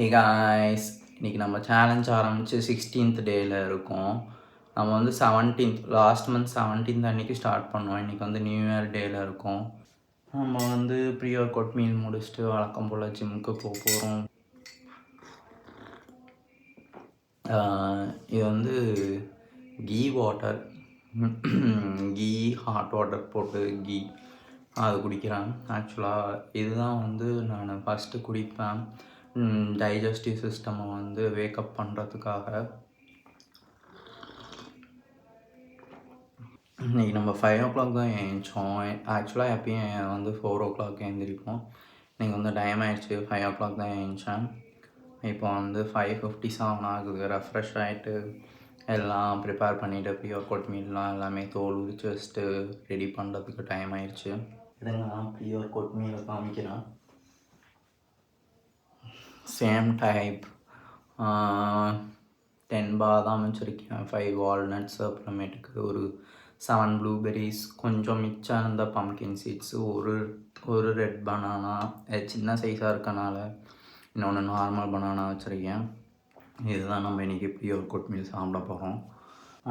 Hey guys, இன்றைக்கி நம்ம challenge ஆரம்பித்து 16th டேயில் இருக்கோம். நம்ம வந்து 17th லாஸ்ட் மந்த் 17th அன்றைக்கி ஸ்டார்ட் பண்ணோம். இன்றைக்கி வந்து நியூ இயர் டேயில் இருக்கோம். நம்ம வந்து ப்ரீ ஒர்க் அவுட் மீல் முடிச்சுட்டு வழக்கம் போல் ஜிம்முக்கு போக போகிறோம். இது வந்து ghee water, ghee hot water போட்டு கீ அது குடிக்கிறேன். ஆக்சுவலாக இதுதான் வந்து நான் ஃபஸ்ட்டு குடிப்பேன் டைஜஸ்டிவ் சிஸ்டமை வந்து வேக்கப் பண்ணுறதுக்காக. இன்றைக்கி நம்ம 5 o'clock தான் எழுந்திரிச்சோம். ஆக்சுவலாக எப்பயும் வந்து 4 o'clock எழுந்திரிப்போம். இன்றைக்கி வந்து டைம் ஆகிடுச்சு, 5 o'clock தான் எழுந்திரிச்சேன். இப்போ வந்து 5:57 ஆகுது. ரெஃப்ரெஷ் ஆகிட்டு எல்லாம் ப்ரிப்பேர் பண்ணிவிட்டு ப்ரீ ஒர்க் அவுட் மீல்லாம் எல்லாமே தோல் உரிச்சு வச்சுட்டு ரெடி பண்ணுறதுக்கு டைம் ஆயிடுச்சு. இதெல்லாம் ப்ரீ ஒர்க் அவுட் மீலை காமிக்கிறேன். சேம் டைப் 10 பாதாம் வச்சுருக்கேன், 5 வால்நட்ஸ், அப்புறமேட்டுக்கு ஒரு 7 ப்ளூபெரிஸ், கொஞ்சம் மிச்சம் இருந்த பம்கின் சீட்ஸு, ஒரு ரெட் பனானா, சின்ன சைஸாக இருக்கனால இன்னொன்று நார்மல் பனானா வச்சுருக்கேன். இதுதான் நம்ம இன்றைக்கி ப்ரீ ஒர்க் அவுட் மீல் சாப்பிட போகிறோம்.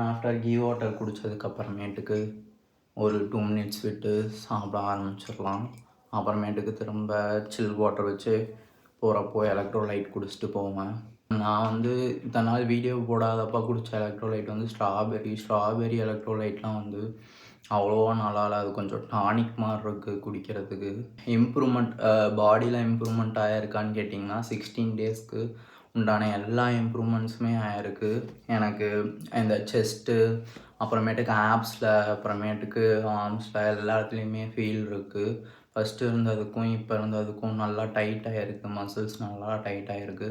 ஆஃப்டர் கீ வாட்டர் குடித்ததுக்கப்புறமேட்டுக்கு ஒரு 2 மினிட்ஸ் விட்டு சாப்பிட ஆரம்பிச்சிடலாம். அப்புறமேட்டுக்கு திரும்ப சில் வாட்டர் வச்சு போகிறப்போ எலக்ட்ரோலைட் குடிச்சிட்டு போவேன். நான் வந்து இத்தனை நாள் வீடியோ போடாதப்போ குடித்த எலக்ட்ரோலைட் வந்து ஸ்ட்ராபெரி எலக்ட்ரோலைட்லாம் வந்து அவ்வளோவா நல்லா இல்லை. அது கொஞ்சம் டானிக் மாதிரி இருக்குது குடிக்கிறதுக்கு. இம்ப்ரூவ்மெண்ட் பாடியில் இம்ப்ரூவ்மெண்ட் ஆகிருக்கான்னு கேட்டிங்கன்னா 16 டேஸ்க்கு உண்டான எல்லா இம்ப்ரூவ்மெண்ட்ஸுமே ஆகிருக்கு. எனக்கு இந்த செஸ்ட்டு, அப்புறமேட்டுக்கு ஆப்ஸில், அப்புறமேட்டுக்கு ஆர்ம்ஸில் எல்லா இடத்துலையுமே ஃபீல் இருக்குது. ஃபஸ்ட்டு இருந்ததுக்கும் இப்போ இருந்ததுக்கும் நல்லா டைட் ஆகிருக்கு. மசில்ஸ் நல்லா டைட் ஆகிருக்கு.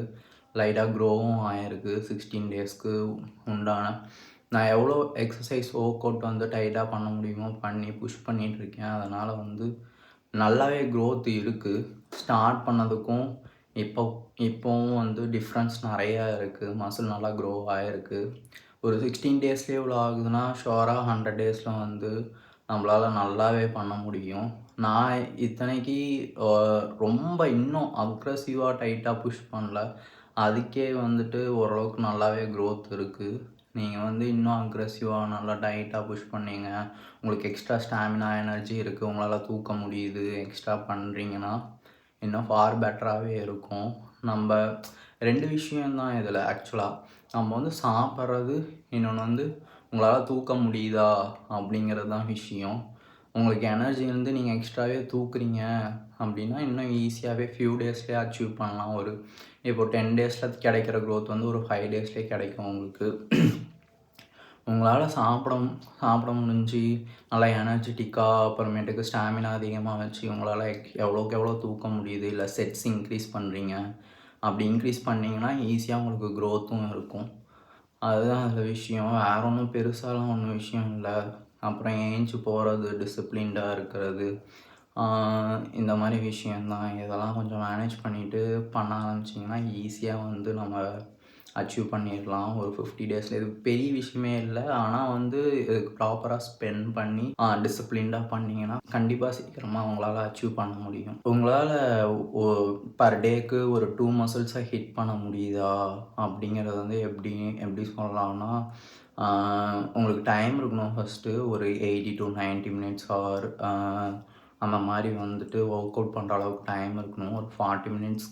லைட்டாக க்ரோவும் ஆகிருக்கு 16 டேஸ்க்கு உண்டான. நான் எவ்வளோ எக்ஸசைஸ் ஒர்க் அவுட் வந்து டைட்டாக பண்ண முடியுமோ பண்ணி புஷ் பண்ணிகிட்ருக்கேன். அதனால் வந்து நல்லாவே க்ரோத் இருக்குது. ஸ்டார்ட் பண்ணதுக்கும் இப்போவும் வந்து டிஃப்ரென்ஸ் நிறையா இருக்குது. மசில் நல்லா க்ரோ ஆகிருக்கு. ஒரு 16 டேஸ்லேயே இவ்வளோ ஆகுதுன்னா ஷோராக 100 டேஸில் வந்து நம்மளால் நல்லாவே பண்ண முடியும். நான் இத்தனைக்கு ரொம்ப இன்னும் அக்ரெசிவாக டைட்டாக புஷ் பண்ணல. அதுக்கே வந்துட்டு ஓரளவுக்கு நல்லாவே க்ரோத் இருக்குது. நீங்கள் வந்து இன்னும் அக்ரெசிவாக நல்லா டைட்டாக புஷ் பண்ணீங்க, உங்களுக்கு எக்ஸ்ட்ரா ஸ்டாமினா எனர்ஜி இருக்குது, உங்களால் தூக்க முடியுது, எக்ஸ்ட்ரா பண்ணுறீங்கன்னா இன்னும் ஃபார் பெட்டராகவே இருக்கும். நம்ம 2 விஷயந்தான் இதில் ஆக்சுவலாக. நம்ம வந்து சாப்பிட்றது, இன்னொன்று வந்து உங்களால் தூக்க முடியுதா அப்படிங்கிறது தான் விஷயம். உங்களுக்கு எனர்ஜி வந்து நீங்கள் எக்ஸ்ட்ராவே தூக்குறீங்க அப்படின்னா இன்னும் ஈஸியாகவே ஃபியூ டேஸ்லேயே அச்சீவ் பண்ணலாம். இப்போ 10 டேஸில் கிடைக்கிற க்ரோத் வந்து ஒரு 5 டேஸ்லேயே கிடைக்கும் உங்களுக்கு. உங்களால் சாப்பிட முடிஞ்சு நல்லா எனர்ஜெட்டிக்காக, அப்புறமேட்டுக்கு ஸ்டாமினா அதிகமாக வச்சு உங்களால் எவ்வளோக்கு எவ்வளோ தூக்க முடியுது, இல்லை செட்ஸ் இன்க்ரீஸ் பண்ணுறீங்க, அப்படி இன்க்ரீஸ் பண்ணிங்கன்னா ஈஸியாக உங்களுக்கு க்ரோத்தும் இருக்கும். அதுதான் அதில் விஷயம். வேறு ஒன்றும் பெருசாலாம் ஒன்றும் விஷயம் இல்லை. அப்புறம் ஏஞ்சி போகிறது, டிசிப்ளின்டாக இருக்கிறது, இந்த மாதிரி விஷயந்தான். இதெல்லாம் கொஞ்சம் மேனேஜ் பண்ணிவிட்டு பண்ண ஆரம்பிச்சிங்கன்னா ஈஸியாக வந்து நம்ம அச்சீவ் பண்ணிடலாம் ஒரு 50 டேஸில். இது பெரிய விஷயமே இல்லை. ஆனால் வந்து இதுக்கு ப்ராப்பராக ஸ்பெண்ட் பண்ணி டிசிப்ளின்டாக பண்ணிங்கன்னா கண்டிப்பாக சீக்கிரமாக உங்களால் அச்சீவ் பண்ண முடியும். உங்களால் பர் டேக்கு ஒரு 2 மசில்ஸை ஹிட் பண்ண முடியுதா அப்படிங்கிறது வந்து எப்படி சொல்லலாம்னா, உங்களுக்கு டைம் இருக்கணும். ஃபஸ்ட்டு ஒரு 80 to 90 மினிட்ஸ் ஆர் அந்த மாதிரி வந்துட்டு ஒர்க் அவுட் பண்ணுற அளவுக்கு டைம் இருக்கணும். ஒரு 40 மினிட்ஸ்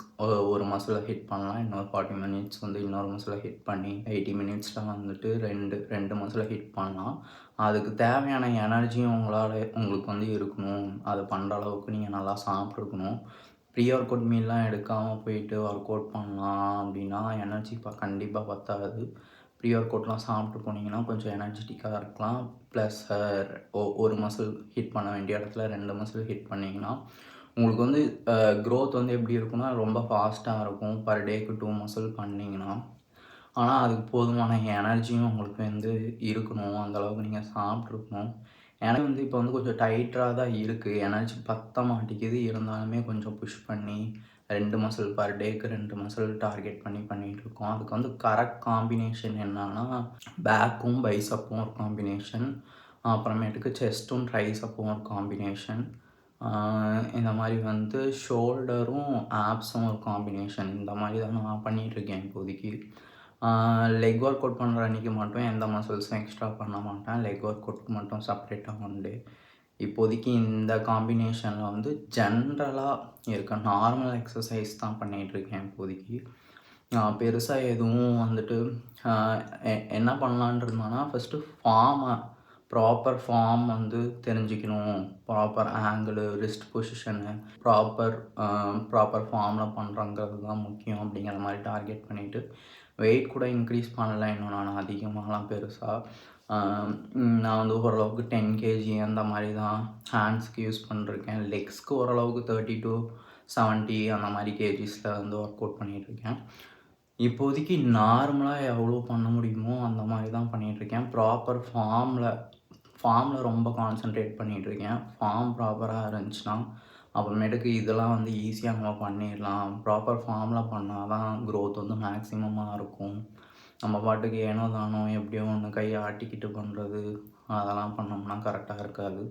ஒரு மசிலை ஹிட் பண்ணலாம். இன்னொரு 40 மினிட்ஸ் வந்து இன்னொரு மசிலை ஹிட் பண்ணி 80 மினிட்ஸில் வந்துட்டு ரெண்டு மசிலை ஹிட் பண்ணலாம். அதுக்கு தேவையான எனர்ஜியும் உங்களுக்கு வந்து இருக்கணும். அது பண்ணுற அளவுக்கு நீங்கள் நல்லா சாப்பிட்ருக்கணும். ப்ரீ ஒர்க் அவுட் மீல்லாம் எடுக்காமல் போயிட்டு ஒர்க் அவுட் பண்ணலாம் அப்படின்னா எனர்ஜி கண்டிப்பாக பத்தாது. ப்ரீ ஒர்க் அவுட்லாம் சாப்பிட்டு போனீங்கன்னா கொஞ்சம் எனர்ஜெட்டிக்காக இருக்கலாம். ப்ளஸ் ஒரு மசில் ஹிட் பண்ண வேண்டிய இடத்துல 2 மசில் ஹிட் பண்ணிங்கன்னா உங்களுக்கு வந்து க்ரோத் வந்து எப்படி இருக்குன்னா ரொம்ப ஃபாஸ்ட்டாக இருக்கும். பர் டேக்கு 2 மசில் பண்ணிங்கன்னா. ஆனால் அதுக்கு போதுமான எனர்ஜியும் உங்களுக்கு வந்து இருக்கணும். அந்தளவுக்கு நீங்கள் சாப்பிட்ருக்கணும். எனக்கு வந்து இப்போ வந்து கொஞ்சம் டைட்டாக தான் இருக்குது. எனர்ஜி பத்த மாட்டேங்குது. இருந்தாலுமே கொஞ்சம் புஷ் பண்ணி 2 மசில் பர் டேக்கு 2 மசில் டார்கெட் பண்ணி பண்ணிகிட்ருக்கோம். அதுக்கு வந்து கரெக்ட் காம்பினேஷன் என்னன்னா, பேக்கும் பைசப்பும் ஒரு காம்பினேஷன், அப்புறமேட்டுக்கு செஸ்ட்டும் ட்ரைசப்பும் ஒரு காம்பினேஷன், இந்த மாதிரி வந்து ஷோல்டரும் ஆப்ஸும் ஒரு காம்பினேஷன் இந்த மாதிரி தான் நான் பண்ணிகிட்ருக்கேன் இப்போதைக்கு. லெக் ஒர்க் அவுட் பண்ணுற அன்றைக்கி மட்டும் எந்த மசில்ஸும் எக்ஸ்ட்ரா பண்ண மாட்டேன். லெக் ஒர்க் அவுட் மட்டும் செப்பரேட்டாக உண்டு. இப்போதைக்கு இந்த காம்பினேஷனில் வந்து ஜென்ரலாக இருக்க நார்மல் எக்ஸசைஸ் தான் பண்ணிகிட்ருக்கேன் இப்போதைக்கு. பெருசாக எதுவும் வந்துட்டு என்ன பண்ணலான்னு இருந்தோன்னா ஃபஸ்ட்டு ப்ராப்பர் ஃபார்ம் வந்து தெரிஞ்சுக்கணும். Proper angle, wrist position, proper ஃபார்மில் பண்ணுறோங்கிறது தான் முக்கியம் அப்படிங்கிற மாதிரி டார்கெட் பண்ணிவிட்டு வெயிட் கூட இன்க்ரீஸ் பண்ணல இன்னும் நான் அதிகமாகலாம் பெருசாக. நான் வந்து ஓரளவுக்கு 10 kg அந்த மாதிரி தான் ஹேண்ட்ஸ்க்கு யூஸ் பண்ணிருக்கேன். லெக்ஸ்க்கு ஓரளவுக்கு 30 to 70 அந்த மாதிரி கேஜிஸில் வந்து ஒர்க் அவுட் பண்ணிகிட்ருக்கேன். இப்போதைக்கு நார்மலாக எவ்வளோ பண்ண முடியுமோ அந்த மாதிரி தான் பண்ணிகிட்ருக்கேன். ப்ராப்பர் ஃபார்மில் ரொம்ப கான்சன்ட்ரேட் பண்ணிகிட்ருக்கேன். ஃபார்ம் ப்ராப்பராக இருந்துச்சுன்னா அப்புறமேட்டுக்கு இதெல்லாம் வந்து ஈஸியாக நம்ம பண்ணிடலாம். ப்ராப்பர் ஃபார்மில் பண்ணால் தான் க்ரோத் வந்து மேக்ஸிமமாக இருக்கும். நம்ம பாட்டுக்கு ஏனோ தானோ எப்படியோ ஒன்று கையை ஆட்டிக்கிட்டு பண்ணுறது அதெல்லாம் பண்ணோம்னா கரெக்டாக இருக்காது.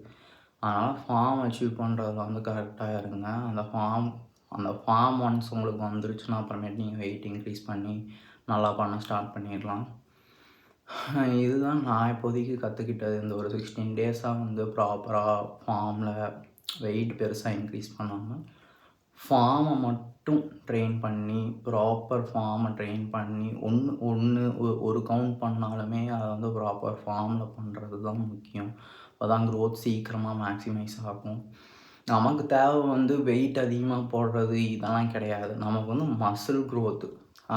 அதனால் ஃபார்ம் அச்சீவ் பண்ணுறதுல வந்து கரெக்டாக இருங்க. அந்த ஃபார்ம் ஒன்ஸ் உங்களுக்கு வந்துருச்சுன்னா அப்புறமேட்டு நீங்கள் வெயிட் இன்க்ரீஸ் பண்ணி நல்லா பண்ண ஸ்டார்ட் பண்ணிடலாம். இதுதான் நான் இப்போதைக்கு கற்றுக்கிட்டது. இந்த ஒரு 16 டேஸாக வந்து ப்ராப்பராக ஃபார்மில் வெயிட் பெருசாக இன்க்ரீஸ் பண்ணாமல் ஃபார்மை மட்டும் ட்ரெயின் பண்ணி ப்ராப்பர் ஃபார்மை ட்ரெயின் பண்ணி ஒரு கவுண்ட் பண்ணாலுமே அதை வந்து ப்ராப்பர் ஃபார்மில் பண்ணுறது தான் முக்கியம். அப்போ தான் க்ரோத் சீக்கிரமாக மேக்ஸிமைஸ் ஆகும். நமக்கு தேவை வந்து வெயிட் அதிகமாக போடுறது இதெல்லாம் கிடையாது. நமக்கு வந்து மசில் க்ரோத்து.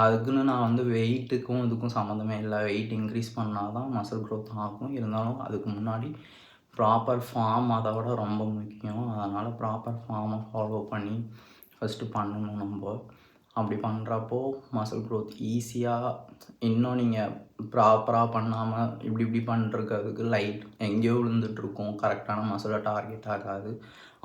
அதுக்குன்னு நான் வந்து வெயிட்டுக்கும் இதுக்கும் சம்மந்தமே இல்லை. வெயிட் இன்க்ரீஸ் பண்ணால் தான் மசில் க்ரோத் ஆகும். இருந்தாலும் அதுக்கு முன்னாடி ப்ராப்பர் ஃபார்ம் அதை விட ரொம்ப முக்கியம். அதனால் ப்ராப்பர் ஃபார்மை ஃபாலோ பண்ணி ஃபஸ்ட்டு பண்ணணும் நம்ம. அப்படி பண்ணுறப்போ மசில் க்ரோத் ஈஸியாக இன்னும் நீங்கள் ப்ராப்பராக பண்ணாமல் இப்படி பண்ணிருக்கிறதுக்கு லைட் எங்கேயோ விழுந்துட்டுருக்கும். கரெக்டான மசிலை டார்கெட் ஆகாது.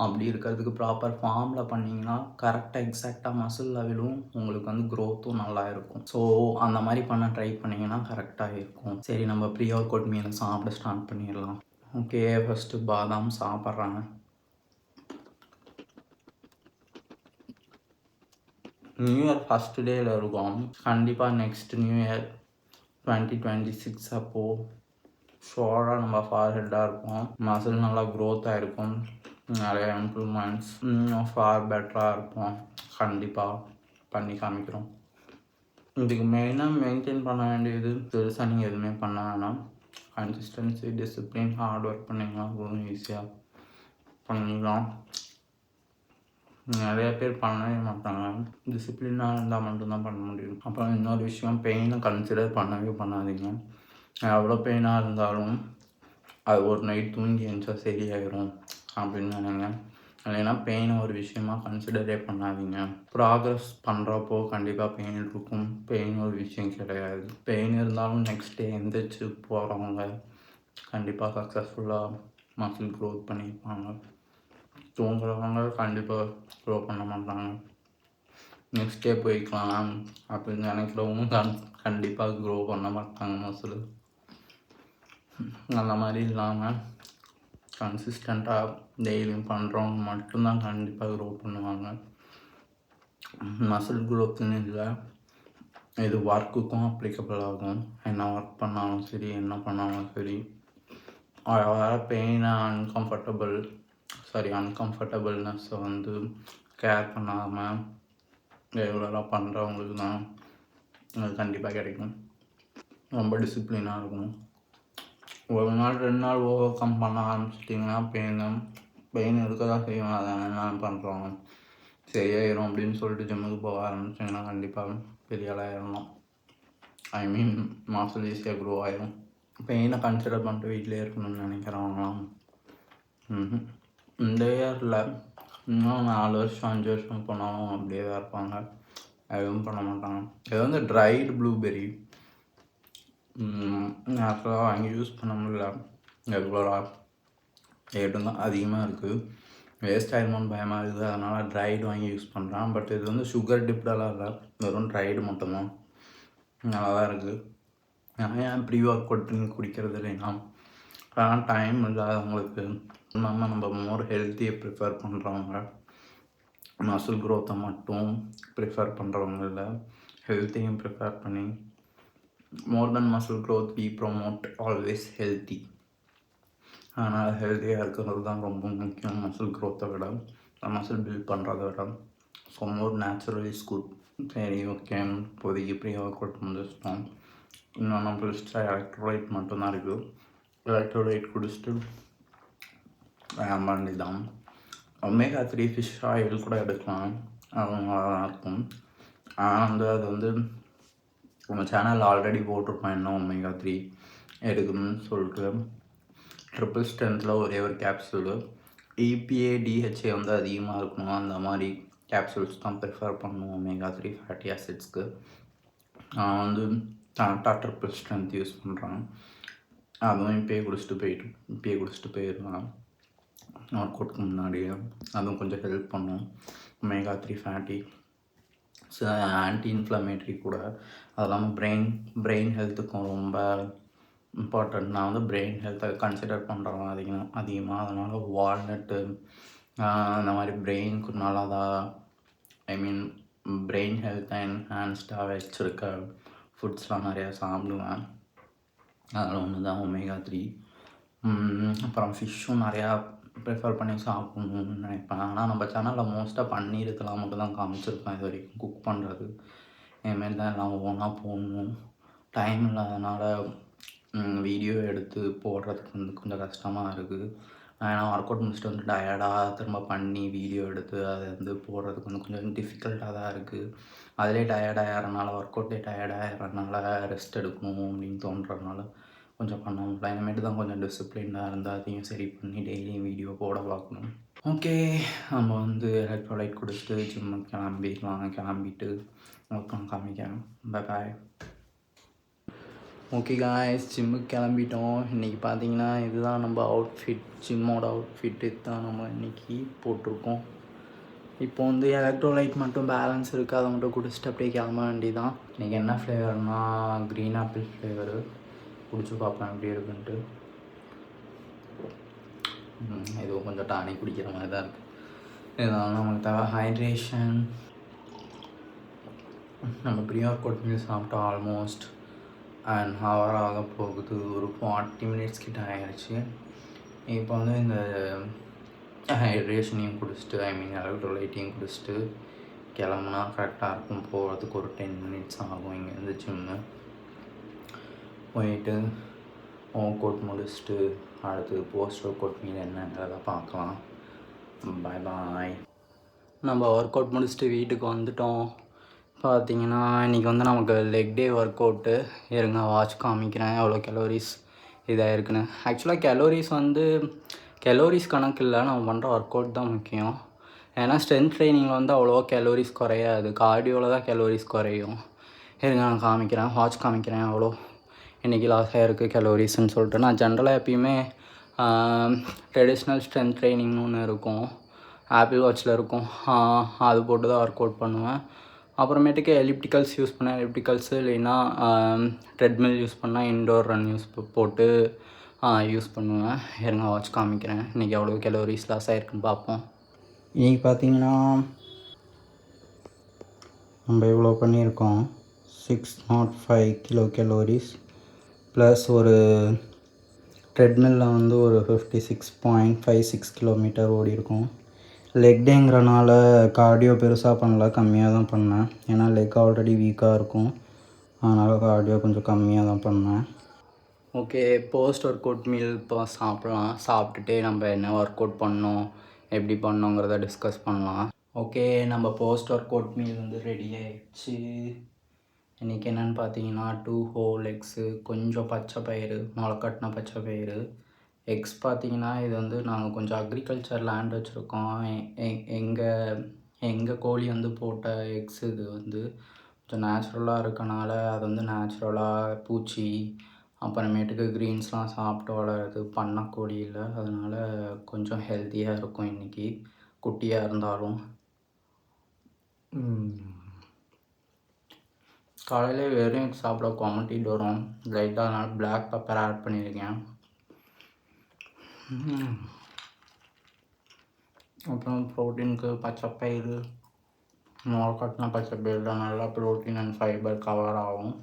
அப்படி இருக்கிறதுக்கு ப்ராப்பர் ஃபார்மில் பண்ணிங்கன்னா கரெக்டாக எக்ஸாக்டாக மசில் லெவலும் உங்களுக்கு வந்து க்ரோத்தும் நல்லா இருக்கும். ஸோ அந்த மாதிரி பண்ண ட்ரை பண்ணிங்கன்னா கரெக்டாக இருக்கும். சரி, நம்ம ப்ரீ ஒர்க் அவுட் மீல் சாப்பிட ஸ்டார்ட் பண்ணிடலாம். ஓகே, ஃபஸ்ட்டு பாதாம் சாப்பிட்றேன். நியூ இயர் ஃபஸ்ட் டேயில் இருக்கும். கண்டிப்பாக நெக்ஸ்ட் நியூ இயர் 2026 அப்போது ஷோராக நம்ம ஃபார்ஹெட்டாக இருப்போம். மசில் நல்லா க்ரோத்தாக இருக்கும். நிறைய இம்ப்ரூவ்மெண்ட்ஸ் ஃபார் பெட்டராக இருப்போம். கண்டிப்பாக பண்ணி காமிக்கிறோம். இதுக்கு மெயினாக மெயின்டைன் பண்ண வேண்டியது பெருசாக நீங்கள் எதுவுமே பண்ண வேணாம். கன்சிஸ்டன்சி, டிசிப்ளின், ஹார்ட் ஒர்க் பண்ணிங்கன்னா போதும், ஈஸியாக பண்ணிக்கலாம். நிறைய பேர் பண்ணவே மாட்டாங்க. டிசிப்ளினாக இருந்தால் மட்டும்தான் பண்ண முடியும். அப்புறம் இன்னொரு விஷயம், பெயினை கன்சிடர் பண்ணவே பண்ணாதீங்க. எவ்வளோ பெயினாக இருந்தாலும் அது ஒரு நைட் தூங்கி எழுந்தா சரியாயிடும் அப்படின்னு நினைங்க. இல்லைன்னா பெயினை ஒரு விஷயமா கன்சிடரே பண்ணாதீங்க. ப்ராக்ரஸ் பண்ணுறப்போ கண்டிப்பாக பெயின் இருக்கும். பெயின் ஒரு விஷயம் கிடையாது. பெயின் இருந்தாலும் நெக்ஸ்ட் டே எந்திரிச்சு போகிறவங்க கண்டிப்பாக சக்ஸஸ்ஃபுல்லாக மசில் க்ரோத் பண்ணியிருப்பாங்க. தூங்குறவங்க கண்டிப்பாக க்ரோ பண்ண மாட்டாங்க. நெக்ஸ்ட் டே போய்க்கலாம் அப்படின்னு நினைக்கிறவங்க கண்டிப்பாக க்ரோ பண்ண மாட்டாங்க மசில். அந்த மாதிரி இல்லாமல் கன்சிஸ்டண்ட்டாக டெய்லியும் பண்ணுறவங்க மட்டும்தான் கண்டிப்பாக க்ரோ பண்ணுவாங்க. மசில் க்ரோத்துன்னு இல்லை, இது ஒர்க்குக்கும் அப்ளிகபிள் ஆகும். என்ன ஒர்க் பண்ணாலும் சரி, என்ன பண்ணாலும் சரி, வர பெயினை அன்கம்ஃபர்டபுள்னஸை வந்து கேர் பண்ணாமல் ரெகுலராக பண்ணுறவங்களுக்கு தான் அது கண்டிப்பாக கிடைக்கும். ரொம்ப டிசிப்ளினாக இருக்கும். ஒரு நாள் 2 நாள் ஓவர் கம் பண்ண ஆரம்பிச்சிட்டிங்கன்னா பெயின் இருக்க தான் செய்யும். அதை என்ன பண்ணுறோம் சரியாயிரும் அப்படின்னு சொல்லிட்டு ஜிம்முக்கு போக ஆரம்பிச்சிங்கன்னா கண்டிப்பாக பெரிய ஆளாயிடலாம். மசில் ஈஸியாக க்ரோ ஆயிரும். பெயினை கன்சிடர் பண்ணிட்டு வீட்டிலே இருக்கணும்னு நினைக்கிறவங்களாம் இந்த இயரில் இன்னும் 4 வருஷம் 5 வருஷம் போனாலும் அப்படியே தான் இருப்பாங்க. எதுவும் பண்ண மாட்டாங்க. இது வந்து ட்ரைடு ப்ளூபெர்ரி நேச்சுரலாக வாங்கி யூஸ் பண்ண முடியல. ரெகுலராக ரேட்டும் தான் அதிகமாக இருக்குது. வேஸ்ட் ஆகிடுமோன்னு பயமாக இருக்குது. அதனால் ட்ரைடு வாங்கி யூஸ் பண்ணுறேன். பட் இது வந்து சுகர் டிப்டெல்லாம் இல்லை, வெறும் ட்ரைடு மட்டும்தான். நல்லா தான் இருக்குது. நான் ஏன் ப்ரீ ஒர்க் அவுட் ட்ரிங்க் குடிக்கிறது இல்லைன்னா, ஆனால் டைம் இல்லாதவங்களுக்கு நம்ம மோர் ஹெல்த்தியை ப்ரிஃபர் பண்ணுறவங்க, மசில் க்ரோத்தை மட்டும் ப்ரிஃபர் பண்ணுறவங்க இல்லை, ஹெல்த்தையும் ப்ரிஃபர் பண்ணி more then muscle growth we promote always healthy. அதனால் ஹெல்த்தியாக இருக்கிறது தான் ரொம்ப முக்கியம் மசில் க்ரோத்தை விட, மசில் பில்ட் பண்ணுறத விட. So more natural is good. சரி ஓகே, இப்போதைக்கு ப்ரீ ஒர்க் அவுட் முடிச்சிட்டோம். இன்னும் நம்ம எலக்ட்ரோலைட் மட்டும்தான் இருக்குது. எலக்ட்ரோலைட் குடிச்சிட்டு வேண்டாண்டி தான். ஒமேகா 3 ஃபிஷ் ஆயில் கூட எடுக்கலாம், அது நல்லா இருக்கும். ஆனால் அது வந்து நம்ம சேனலில் ஆல்ரெடி போட்டிருப்போம் என்ன ஒமேகா 3 எடுக்கணும்னு சொல்லிட்டு. ட்ரிபிள் ஸ்ட்ரென்த்தில் ஒரே ஒரு கேப்சூலு, EPA DHA வந்து அதிகமாக இருக்கணும், அந்த மாதிரி கேப்சூல்ஸ் தான் ப்ரிஃபர் பண்ணுவோம் ஒமேகா 3 ஃபேட்டி ஆசிட்ஸ்க்கு. நான் வந்து ட்ரிபிள் ஸ்ட்ரென்த் யூஸ் பண்ணுறேன். அதுவும் இப்போயே குடிச்சிட்டு போயிடுவேன் ஒர்க் அவுட்க்கு முன்னாடியே. அதுவும் கொஞ்சம் ஹெல்ப் பண்ணும். ஒமேகா 3 ஃபேட்டி ஆன்டி இன்ஃப்ளமேட்ரி கூட. அது இல்லாமல் பிரெயின் ஹெல்த்துக்கும் ரொம்ப இம்பார்ட்டண்ட். நான் வந்து பிரெயின் ஹெல்த்தை கன்சிடர் பண்ணுறேன் அதிகமாக. அதனால் வால்நட்டு அந்த மாதிரி பிரெயினுக்கு நல்லதாக, பிரெயின் ஹெல்த்தை என்ஹான்ஸ்டாக வச்சுருக்க ஃபுட்ஸ்லாம் நிறையா சாப்பிடுவேன். அதில் ஒன்று தான் ஒமேகா 3. அப்புறம் ஃபிஷ்ஷும் நிறையா ப்ரிஃபர் பண்ணி சாப்பிட்ணுன்னு நினைப்பேன். ஆனால் நம்ம சேனலில் மோஸ்ட்டாக பன்னீர் இதெல்லாம் மட்டும் தான் காமிச்சிருப்பேன் இது வரைக்கும். குக் பண்ணுறது இதுமாரி தான் எல்லாம் ஒவ்வொன்றா போடணும். டைம் இல்லாதனால வீடியோ எடுத்து போடுறதுக்கு வந்து கொஞ்சம் கஷ்டமாக இருக்குது. ஏன்னா ஒர்க் அவுட் முடிச்சுட்டு வந்து டயர்டாக திரும்ப பண்ணி வீடியோ எடுத்து அதை வந்து போடுறதுக்கு வந்து கொஞ்சம் டிஃபிகல்ட்டாக தான் இருக்குது. அதிலே டயர்டாகிறனால, ஒர்க் அவுட்டே டயர்டாகிறனால ரெஸ்ட் எடுக்கணும் அப்படின்னு தோன்றதுனால கொஞ்சம் பண்ண முடியல. இனிமேட்டு தான் கொஞ்சம் டிசிப்ளினாக இருந்தால் அதையும் சரி பண்ணி டெய்லியும் வீடியோ போட பார்க்கணும். ஓகே, நம்ம வந்து எலக்ட்ரோலைட் குடிச்சிட்டு ஜிம்முக்கு கிளம்பிட்டு ஒர்க்கெலாம் காமிக்கிறேன். பாய். ஓகே காய்ஸ், ஜிம்முக்கு கிளம்பிட்டோம். இன்றைக்கி பார்த்தீங்கன்னா இதுதான் நம்ம அவுட்ஃபிட், ஜிம்மோட அவுட்ஃபிட். இதுதான் நம்ம இன்றைக்கி போட்டிருக்கோம். இப்போ வந்து எலக்ட்ரோலைட் மட்டும் பேலன்ஸ் இருக்குது, அதை மட்டும் குடிச்சிட்டு அப்படியே கிளம்ப வேண்டியதான். இன்றைக்கி என்ன ஃப்ளேவர்னால் க்ரீன் ஆப்பிள் ஃப்ளேவரு. குடிச்சு பார்ப்பேன் எப்படி இருக்குன்ட்டு. இதுவும் கொஞ்சம் டானிக் குடிக்கிற மாதிரி தான் இருக்குது. இதனால் நமக்கு தேவை ஹைட்ரேஷன். நம்ம ப்ரீ ஒர்க் அவுட் மீல் சாப்பிட்டோம். ஆல்மோஸ்ட் அண்ட் ஹவர் ஆக போகுது. ஒரு 40 மினிட்ஸ் கிட்ட ஆகிடுச்சு. இப்போ வந்து இந்த ஹைட்ரேஷனையும் குடிச்சிட்டு எலக்ட்ரோலைட்டையும் குடிச்சிட்டு கிளம்புனா கரெக்டாக இருக்கும். போகிறதுக்கு ஒரு 10 மினிட்ஸ் ஆகும் இங்கேருந்து ஜிம்மு. போயிட்டு ஒர்க் அவுட் முடிச்சுட்டு அடுத்து போஸ்ட் ஒர்க் அவுட் மீல் என்னங்கிறத பார்க்கலாம். பாய். நம்ம ஒர்க் அவுட் முடிச்சுட்டு வீட்டுக்கு வந்துட்டோம். பார்த்தீங்கன்னா இன்றைக்கி வந்து நமக்கு லெக் டே ஒர்க் அவுட்டு. இருங்க வாட்ச் காமிக்கிறேன் எவ்வளோ கலோரிஸ் இதாக இருக்குன்னு. ஆக்சுவலாக கலோரிஸ் கணக்கு இல்லை, நம்ம பண்ணுற ஒர்க் அவுட் தான் முக்கியம். ஏன்னா ஸ்ட்ரென்த் ட்ரைனிங்கில் வந்து அவ்வளோவா கலோரிஸ் குறையாது, கார்டியோவில் தான் கலோரிஸ் குறையும். இருங்க நான் காமிக்கிறேன், வாட்ச் காமிக்கிறேன் எவ்வளோ இன்றைக்கி லாஸ் ஆகிருக்கு கலோரிஸ்ன்னு சொல்லிட்டு. நான் ஜென்ரலாக எப்பயுமே ட்ரெடிஷ்னல் ஸ்ட்ரென்த் ட்ரைனிங்னு ஒன்று இருக்கும், ஆப்பிள் வாட்சில் இருக்கும், அது போட்டு தான் ஒர்க் அவுட் பண்ணுவேன். அப்புறமேட்டுக்கு எலிப்டிக்கல்ஸ் யூஸ் பண்ணேன். எலிப்டிக்கல்ஸு இல்லைன்னா ட்ரெட்மில் யூஸ் பண்ணால் இன்டோர் ரன் போட்டு யூஸ் பண்ணுவேன். இருங்க வாட்ச் காமிக்கிறேன் இன்றைக்கி எவ்வளோ கலோரிஸ் லாஸ் ஆகிருக்குன்னு பார்ப்போம். இன்றைக்கி பார்த்தீங்கன்னா நம்ம இவ்வளோ பண்ணியிருக்கோம், 605 கிலோ கலோரிஸ். ப்ளஸ் ஒரு ட்ரெட்மில்லில் வந்து ஒரு 56.56 கிலோமீட்டர் ஓடி இருக்கும். லெக் டேங்கிறனால கார்டியோ பெருசாக பண்ணல, கம்மியாக தான் பண்ணேன். ஏன்னா லெக் ஆல்ரெடி வீக்காக இருக்கும், அதனால் கார்டியோ கொஞ்சம் கம்மியாக தான் பண்ணேன். Okay, post work out meal இப்போ சாப்பிட்லாம். சாப்பிட்டுட்டு நம்ம என்ன ஒர்க் அவுட் பண்ணோம், எப்படி பண்ணோங்கிறத டிஸ்கஸ் பண்ணலாம். ஓகே, நம்ம போஸ்ட் ஒர்க் அவுட் மீல் வந்து ரெடி ஆகிடுச்சு. இன்றைக்கி என்னென்னு பார்த்தீங்கன்னா 2 ஹோல் எக்ஸு, கொஞ்சம் பச்சை பயிறு, முளைக்கட்டின பச்சை பயிறு, எக்ஸ். பார்த்தீங்கன்னா இது வந்து நாங்கள் கொஞ்சம் அக்ரிகல்ச்சர் லேண்ட் வச்சுருக்கோம். எங்கள் கோழி வந்து போட்ட எக்ஸ். இது வந்து கொஞ்சம் நேச்சுரலாக இருக்கனால அது வந்து நேச்சுரலாக பூச்சி அப்புறமேட்டுக்கு க்ரீன்ஸ்லாம் சாப்பிட்டு வளருது, பண்ணை கோழி இல்லை. அதனால் கொஞ்சம் ஹெல்த்தியாக இருக்கும் இன்றைக்கி, குட்டியாக இருந்தாலும். காலையில் வெறும் சாப்பிட கொமட்டிட்டு வரும் லைட்டாக, அதனால் பிளாக் பெப்பர் ஆட் பண்ணியிருக்கேன். அப்புறம் ப்ரோட்டீனுக்கு பச்சைப்பயிறு, முளைக்கட்டின பச்சைப்பயிறில் நல்லா ப்ரோட்டீன் அண்ட் ஃபைபர் கவர் ஆகும்.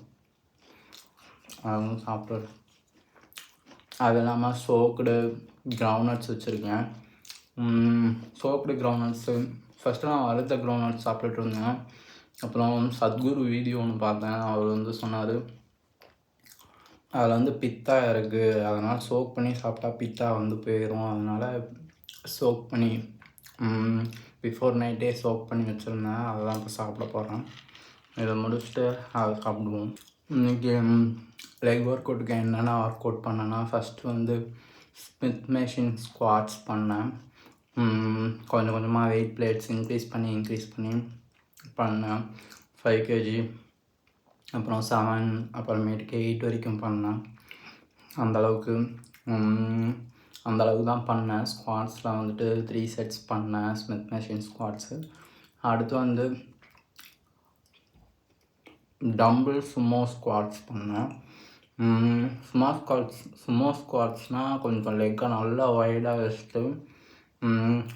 அதுவும் சாப்பிட்டு அது இல்லாமல் சோக்டு கிரவுண்ட்நட்ஸ் வச்சுருக்கேன். சோக்டு கிரவுண்ட்நட்ஸு ஃபஸ்ட்டு நான் வறுத்த கிரவுண்ட்நட்ஸ் சாப்பிட்டுட்டு இருந்தேன். அப்புறம் சத்குரு வீடியோ ஒன்று பார்த்தேன். அவர் சொன்னார், அதில் பித்தா இருக்குது, அதனால் சோக் பண்ணி சாப்பிட்டா பித்தா போயிடும். அதனால் சோக் பண்ணி பிஃபோர் நைட்டே சோக் பண்ணி வச்சுருந்தேன். அதெல்லாம் இப்போ சாப்பிட போகிறேன். இதை முடிச்சுட்டு அதை சாப்பிடுவோம். இன்றைக்கி லெக் ஒர்க் அவுட்டுக்கு என்னென்ன ஒர்க் அவுட் பண்ணேன்னா, ஃபஸ்ட்டு ஸ்மித் மெஷின் ஸ்குவாட்ஸ் பண்ணேன். கொஞ்சம் கொஞ்சமாக வெயிட் பிளேட்ஸ் இன்க்ரீஸ் பண்ணி பண்ணேன். 5 kg, அப்புறம் 7, அப்புறமேட்டுக்கு 8 வரைக்கும் பண்ணேன். அந்தளவுக்கு தான் பண்ணேன். ஸ்குவாட்ஸில் 3 sets பண்ணேன், ஸ்மித் மெஷின் ஸ்குவாட்ஸு. அடுத்து டம்பிள் சுமோ ஸ்குவாட்ஸ் பண்ணேன். சுமோ ஸ்குவாட்ஸ்னால் கொஞ்சம் லெக்கை நல்லா வைடாக வச்சுட்டு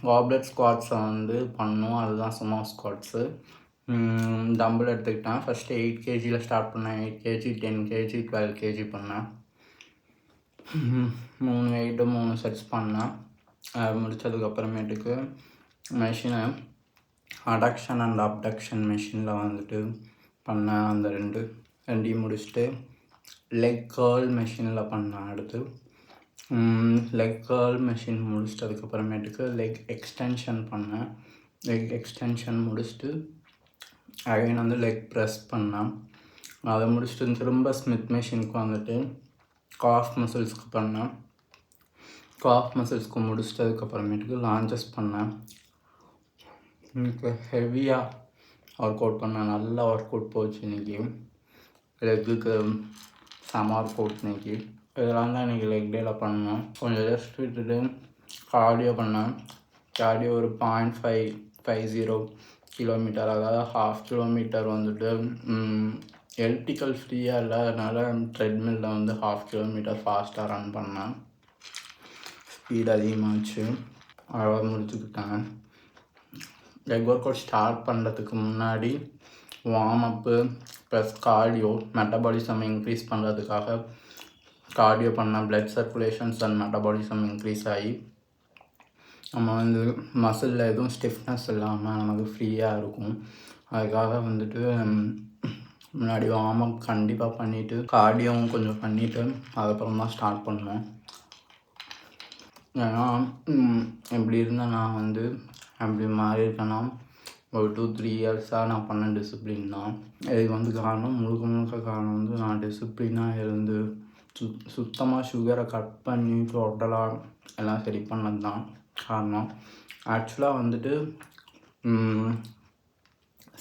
காப்லெட் ஸ்குவாட்ஸை பண்ணோம். அதுதான் சுமோ ஸ்குவாட்ஸு. டம்பிள் எடுத்துக்கிட்டேன். ஃபஸ்ட்டு 8 kgயில் ஸ்டார்ட் பண்ணேன். 8 kg, 10 kg, 12 kg பண்ணேன். 3 வெயிட்டு 3 sets பண்ணேன். முடித்ததுக்கப்புறமேட்டுக்கு மெஷினை அடக்ஷன் அண்ட் அப்டக்ஷன் மெஷினில் பண்ணேன். அந்த ரெண்டையும் முடிச்சுட்டு லெக் கேர்ள் மெஷினில் பண்ணேன். அடுத்து லெக் கேர்ள் மெஷின் முடிச்சிட்டதுக்கப்புறமேட்டுக்கு லெக் எக்ஸ்டென்ஷன் பண்ணேன். லெக் எக்ஸ்டென்ஷன் முடிச்சுட்டு அகைன் லெக் ப்ரெஸ் பண்ணேன். அதை முடிச்சுட்டு திரும்ப ஸ்மித் மெஷினுக்கு காஃப் மசில்ஸ்க்கு பண்ணேன். காஃப் மசில்ஸ்க்கு முடிச்சிட்டதுக்கப்புறமேட்டுக்கு லான்ச்சஸ் பண்ணேன். ஹெவியாக ஒர்க் அவுட் பண்ணேன். நல்லா ஒர்க் அவுட் போச்சு இன்றைக்கி. லெக்குக்கு செம ஒர்க் அவுட் இன்றைக்கி. இதெல்லாம் தான் இன்றைக்கி லெக் டேயில் பண்ணேன். கொஞ்சம் ரெஸ்ட் விட்டுட்டு கார்டியோ பண்ணேன். கார்டியோ ஒரு 0.550 கிலோமீட்டர், அதாவது 1/2 கிலோமீட்டர் எலிப்டிக்கல் ஃப்ரீயாக இல்லை, அதனால் ட்ரெட்மில்லில் 1/2 கிலோமீட்டர் ஃபாஸ்ட்டாக ரன் பண்ணேன். ஸ்பீட் அதிகமாகிடுச்சு. அதை முடிச்சுக்கிட்டேன். லெக் ஒர்க் அவுட் ஸ்டார்ட் பண்ணுறதுக்கு முன்னாடி வார்ம் அப்பு ப்ளஸ் கார்டியோ, மெட்டபாலிசம் இன்க்ரீஸ் பண்ணுறதுக்காக கார்டியோ பண்ணேன். Blood circulations and metabolism increase ஆகி நம்ம மசிலில் எதுவும் ஸ்டிஃப்னஸ் இல்லாமல் நமக்கு ஃப்ரீயாக இருக்கும். அதுக்காக முன்னாடி வார்ம் அப் கண்டிப்பாக பண்ணிவிட்டு கார்டியோவும் கொஞ்சம் பண்ணிவிட்டு அதுக்கப்புறம் தான் ஸ்டார்ட் பண்ணோம். ஏன்னா எப்படி இருந்தால் நான் அப்படி மாறி இருக்கேன்னா ஒரு 2-3 இயர்ஸாக நான் பண்ண டிசிப்ளின் தான். இதுக்கு காரணம் முழுக்க காரணம் நான் டிசிப்ளினாக இருந்து சுத்தமாக சுகரை கட் பண்ணி டோட்டலாக எல்லாம் சரி பண்ணது தான் காரணம். ஆக்சுவலாக